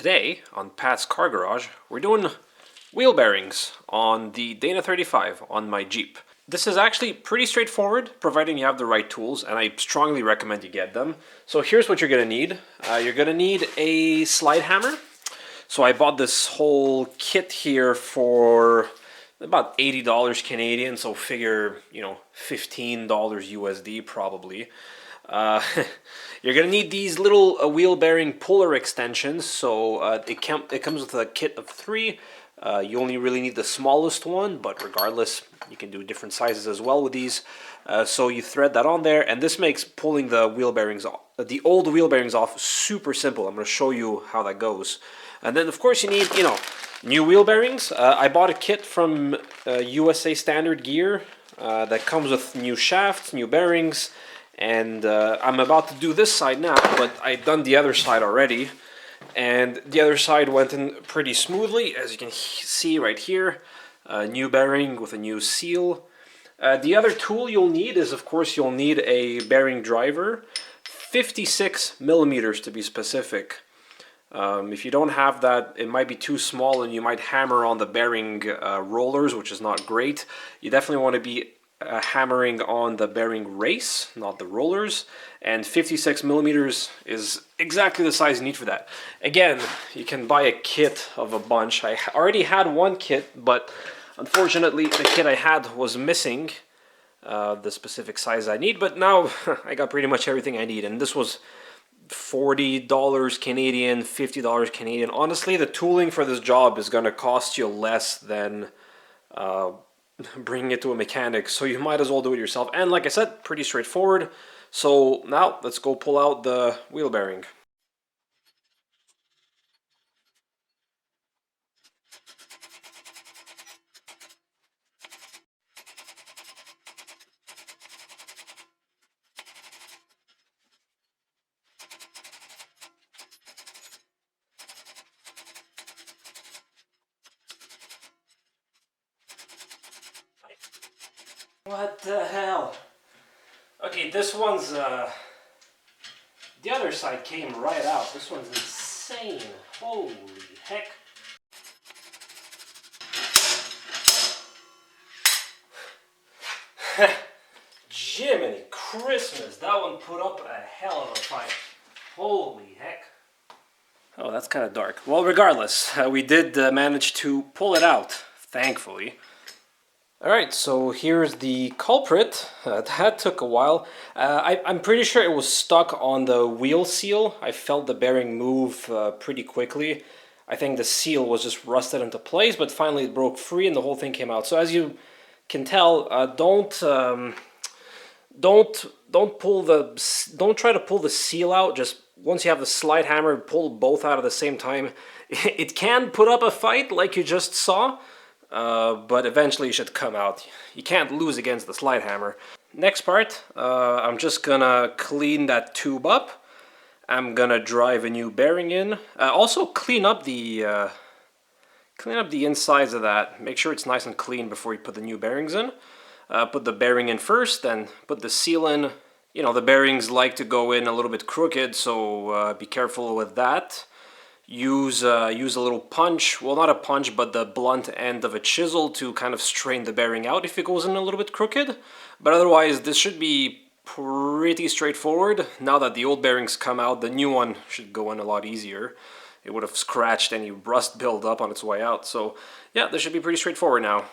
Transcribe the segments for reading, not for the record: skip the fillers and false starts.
today on Pat's Car Garage, we're doing wheel bearings on the Dana 35 on my Jeep. This is actually pretty straightforward, providing you have the right tools, and I strongly recommend you get them. So here's what you're going to need. You're going to need a slide hammer. So I bought this whole kit here for about $80 Canadian, so figure, $15 USD probably. You're gonna need these little wheel bearing puller extensions. So it comes with a kit of 3. You only really need the smallest one, but regardless, you can do different sizes as well with these. So you thread that on there, and this makes pulling the wheel bearings off, the old wheel bearings off, super simple. I'm gonna show you how that goes. And then of course you need, new wheel bearings. I bought a kit from USA Standard Gear that comes with new shafts, new bearings. And I'm about to do this side now, but I've done the other side already. And the other side went in pretty smoothly, as you can see right here. A new bearing with a new seal. The other tool you'll need is, of course, you'll need a bearing driver. 56 millimeters to be specific. If you don't have that, it might be too small and you might hammer on the bearing rollers, which is not great. You definitely want to be hammering on the bearing race, not the rollers, and 56 millimeters is exactly the size you need for that. Again, you can buy a kit of a bunch. I already had one kit, but unfortunately the kit I had was missing the specific size I need, but now I got pretty much everything I need, and this was $40 Canadian, $50 Canadian. Honestly, the tooling for this job is going to cost you less than bringing it to a mechanic, so you might as well do it yourself. And like I said, pretty straightforward. So now let's go pull out the wheel bearing. What the hell? Okay, this one's, the other side came right out. This one's insane. Holy heck. Jiminy Christmas, that one put up a hell of a fight. Holy heck. Oh, that's kind of dark. Well, regardless, we did manage to pull it out, thankfully. Alright, so here's the culprit. That took a while. I'm pretty sure it was stuck on the wheel seal. I felt the bearing move pretty quickly. I think the seal was just rusted into place, but finally it broke free and the whole thing came out. So as you can tell, don't try to pull the seal out. Just once you have the slide hammer, pull both out at the same time. It can put up a fight like you just saw. But eventually it should come out. You can't lose against the slide hammer. Next part, I'm just gonna clean that tube up. I'm gonna drive a new bearing in. Also clean up the insides of that. Make sure it's nice and clean before you put the new bearings in. Put the bearing in first, then put the seal in. The bearings like to go in a little bit crooked, so be careful with that. Use a little punch, well, not a punch, but the blunt end of a chisel to kind of strain the bearing out if it goes in a little bit crooked. But otherwise, this should be pretty straightforward. Now that the old bearings come out, the new one should go in a lot easier. It would have scratched any rust buildup on its way out. So yeah, this should be pretty straightforward now.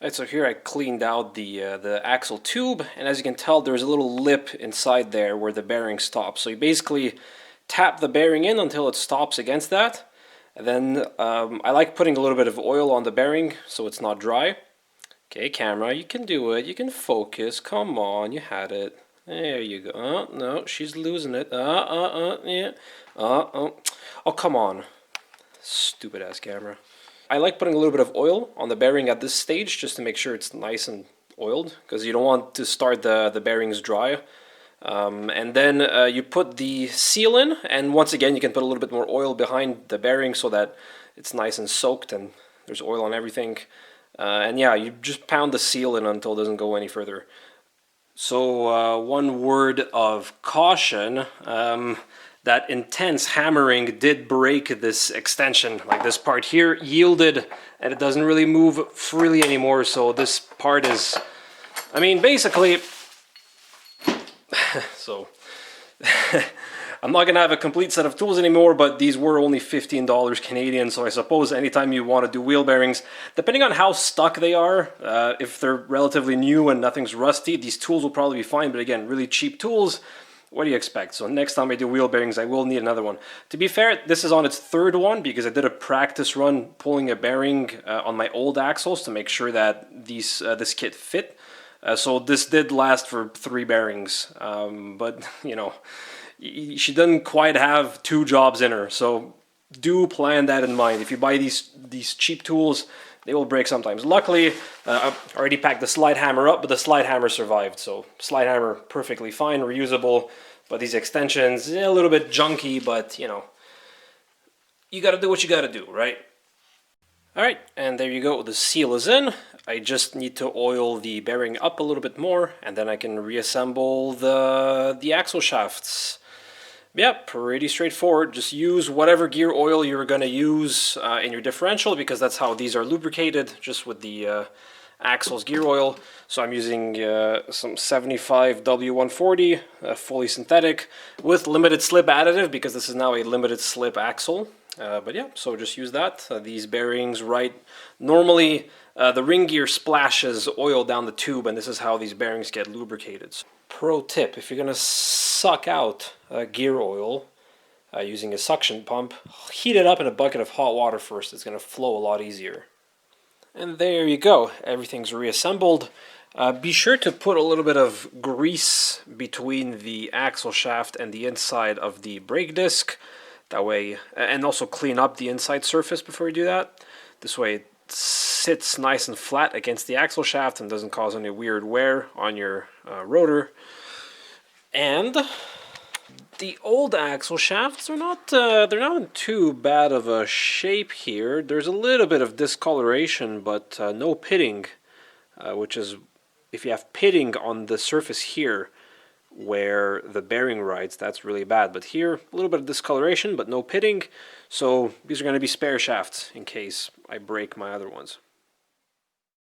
Alright, so here I cleaned out the axle tube, and as you can tell, there's a little lip inside there where the bearing stops. So you basically tap the bearing in until it stops against that. And then I like putting a little bit of oil on the bearing so it's not dry. Okay, camera, you can do it. You can focus. Come on, you had it. There you go. Oh, no, she's losing it. Yeah. Oh, come on. Stupid ass camera. I like putting a little bit of oil on the bearing at this stage just to make sure it's nice and oiled, because you don't want to start the bearings dry. And then you put the seal in, and once again you can put a little bit more oil behind the bearing so that it's nice and soaked and there's oil on everything. And yeah, you just pound the seal in until it doesn't go any further. So one word of caution, that intense hammering did break this extension. Like this part here yielded and it doesn't really move freely anymore. So this part is, I mean, basically, so I'm not gonna have a complete set of tools anymore, but these were only $15 Canadian, so I suppose anytime you want to do wheel bearings, depending on how stuck they are, if they're relatively new and nothing's rusty, these tools will probably be fine, but again, really cheap tools, what do you expect? So next time I do wheel bearings, I will need another one. To be fair, this is on its third one, because I did a practice run pulling a bearing on my old axles to make sure that this kit fit. So this did last for 3 bearings, but you know, she doesn't quite have 2 jobs in her, so do plan that in mind. If you buy these cheap tools, they will break sometimes. Luckily, I already packed the slide hammer up, but the slide hammer survived, so slide hammer perfectly fine, reusable, but these extensions, a little bit junky, but you know, you gotta do what you gotta do, right? Alright, and there you go, the seal is in. I just need to oil the bearing up a little bit more, and then I can reassemble the axle shafts. Yeah, pretty straightforward. Just use whatever gear oil you're going to use in your differential, because that's how these are lubricated, just with the axle's gear oil. So I'm using some 75 W140, fully synthetic, with limited slip additive, because this is now a limited slip axle. But yeah, so just use that. These bearings, right, normally the ring gear splashes oil down the tube, and this is how these bearings get lubricated. So, pro tip, if you're going to suck out gear oil using a suction pump, heat it up in a bucket of hot water first. It's going to flow a lot easier. And there you go. Everything's reassembled. Be sure to put a little bit of grease between the axle shaft and the inside of the brake disc. That way, and also clean up the inside surface before you do that. This way it sits nice and flat against the axle shaft and doesn't cause any weird wear on your rotor. And the old axle shafts are not they're not in too bad of a shape here. There's a little bit of discoloration, but no pitting, which is, if you have pitting on the surface here where the bearing rides, that's really bad. But here, a little bit of discoloration, but no pitting. So these are going to be spare shafts in case I break my other ones.